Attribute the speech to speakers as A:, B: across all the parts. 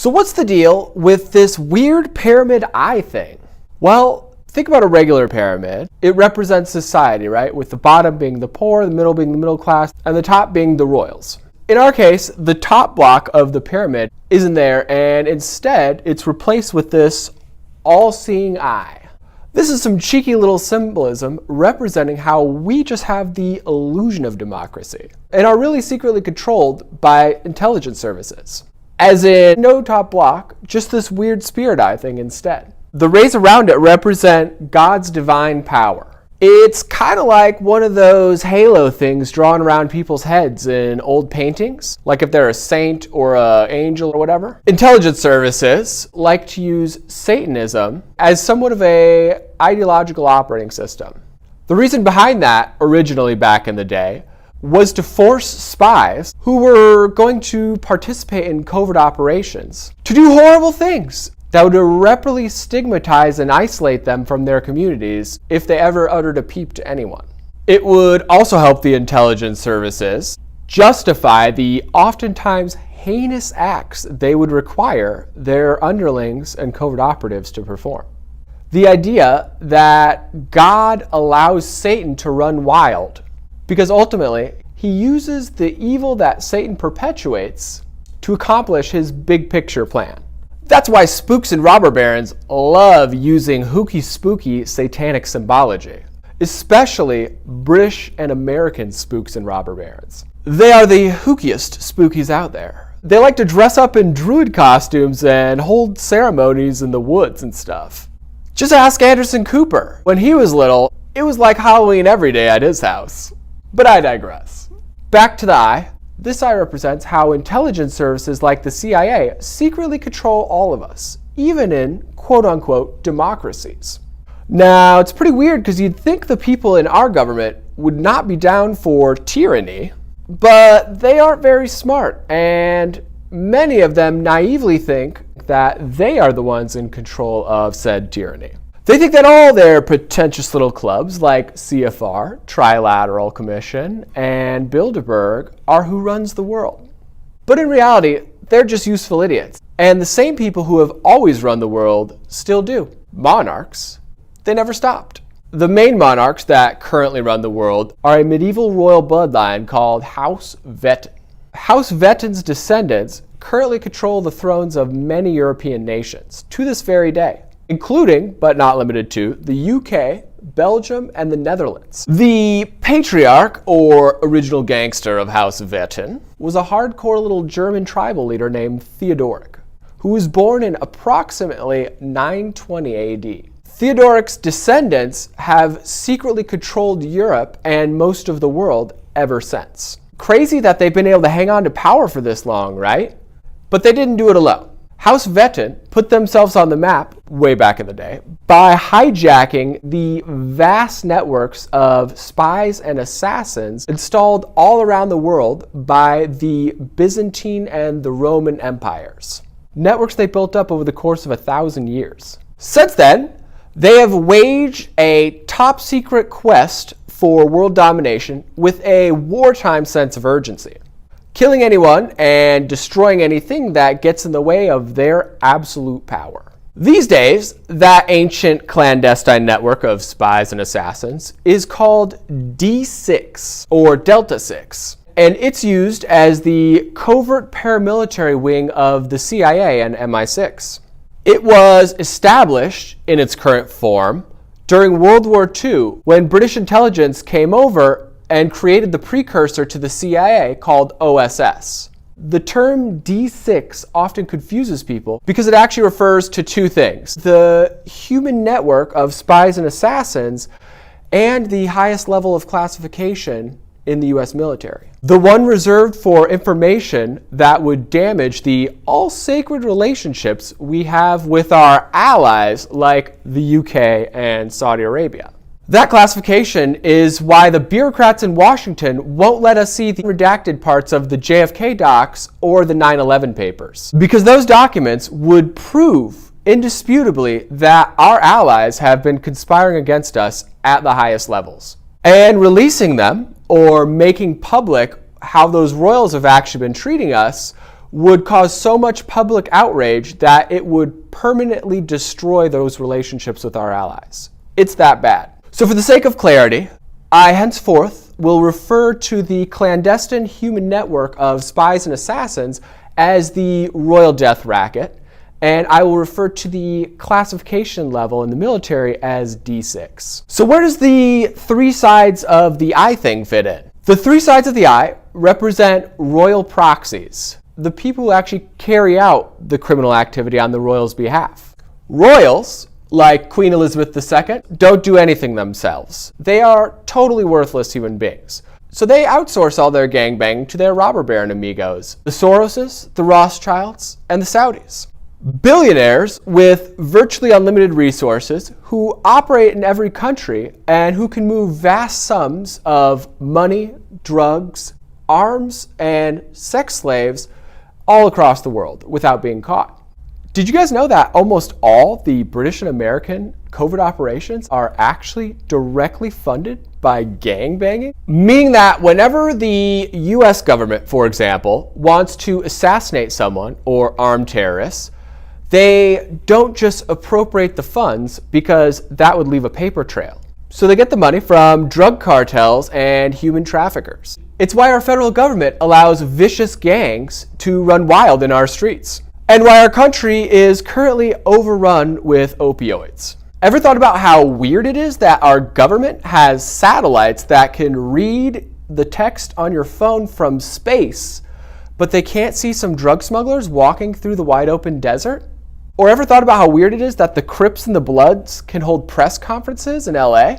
A: So what's the deal with this weird pyramid eye thing? Well, think about a regular pyramid. It represents society, right? With the bottom being the poor, the middle being the middle class, and the top being the royals. In our case, the top block of the pyramid isn't there, and instead it's replaced with this all-seeing eye. This is some cheeky little symbolism representing how we just have the illusion of democracy and are really secretly controlled by intelligence services. As in, no top block, just this weird spirit eye thing instead. The rays around it represent God's divine power. It's kind of like one of those halo things drawn around people's heads in old paintings, like if they're a saint or an angel or whatever. Intelligence services like to use Satanism as somewhat of a ideological operating system. The reason behind that, originally back in the day, was to force spies who were going to participate in covert operations to do horrible things that would irreparably stigmatize and isolate them from their communities if they ever uttered a peep to anyone. It would also help the intelligence services justify the oftentimes heinous acts they would require their underlings and covert operatives to perform. The idea that God allows Satan to run wild because ultimately, he uses the evil that Satan perpetuates to accomplish his big picture plan. That's why spooks and robber barons love using hooky spooky satanic symbology, especially British and American spooks and robber barons. They are the hookiest spookies out there. They like to dress up in druid costumes and hold ceremonies in the woods and stuff. Just ask Anderson Cooper. When he was little, it was like Halloween every day at his house. But I digress. Back to the eye. This eye represents how intelligence services like the CIA secretly control all of us, even in quote-unquote democracies. Now, it's pretty weird because you'd think the people in our government would not be down for tyranny, but they aren't very smart, and many of them naively think that they are the ones in control of said tyranny. They think that all their pretentious little clubs like CFR, Trilateral Commission, and Bilderberg are who runs the world. But in reality, they're just useful idiots. And the same people who have always run the world still do. Monarchs, they never stopped. The main monarchs that currently run the world are a medieval royal bloodline called House Wettin. House Wettin's descendants currently control the thrones of many European nations to this very day, including, but not limited to, the UK, Belgium, and the Netherlands. The patriarch, or original gangster of House Wettin, was a hardcore little German tribal leader named Theodoric, who was born in approximately 920 AD. Theodoric's descendants have secretly controlled Europe and most of the world ever since. Crazy that they've been able to hang on to power for this long, right? But they didn't do it alone. House Wettin put themselves on the map way back in the day by hijacking the vast networks of spies and assassins installed all around the world by the Byzantine and the Roman empires. Networks they built up over the course of 1,000 years. Since then, they have waged a top secret quest for world domination with a wartime sense of urgency, killing anyone and destroying anything that gets in the way of their absolute power. These days, that ancient clandestine network of spies and assassins is called D6, or Delta 6, and it's used as the covert paramilitary wing of the CIA and MI6. It was established in its current form during World War II when British intelligence came over and created the precursor to the CIA called OSS. The term D6 often confuses people because it actually refers to two things: the human network of spies and assassins and the highest level of classification in the US military. The one reserved for information that would damage the all-sacred relationships we have with our allies like the UK and Saudi Arabia. That classification is why the bureaucrats in Washington won't let us see the redacted parts of the JFK docs or the 9/11 papers, because those documents would prove indisputably that our allies have been conspiring against us at the highest levels. And releasing them, or making public how those royals have actually been treating us, would cause so much public outrage that it would permanently destroy those relationships with our allies. It's that bad. So for the sake of clarity, I henceforth will refer to the clandestine human network of spies and assassins as the Royal Death Racket, and I will refer to the classification level in the military as D6. So where does the three sides of the eye thing fit in? The three sides of the eye represent royal proxies, the people who actually carry out the criminal activity on the royals' behalf. Royals, like Queen Elizabeth II, don't do anything themselves. They are totally worthless human beings. So they outsource all their gangbanging to their robber baron amigos, the Soroses, the Rothschilds, and the Saudis. Billionaires with virtually unlimited resources who operate in every country and who can move vast sums of money, drugs, arms, and sex slaves all across the world without being caught. Did you guys know that almost all the British and American covert operations are actually directly funded by gangbanging? Meaning that whenever the US government, for example, wants to assassinate someone or arm terrorists, they don't just appropriate the funds because that would leave a paper trail. So they get the money from drug cartels and human traffickers. It's why our federal government allows vicious gangs to run wild in our streets, and why our country is currently overrun with opioids. Ever thought about how weird it is that our government has satellites that can read the text on your phone from space, but they can't see some drug smugglers walking through the wide open desert? Or ever thought about how weird it is that the Crips and the Bloods can hold press conferences in LA?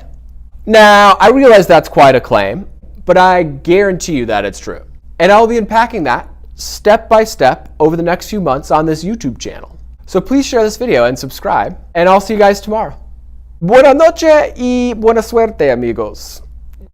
A: Now, I realize that's quite a claim, but I guarantee you that it's true. And I'll be unpacking that step by step over the next few months on this YouTube channel. So please share this video and subscribe, and I'll see you guys tomorrow. Buenas noches y buena suerte, amigos.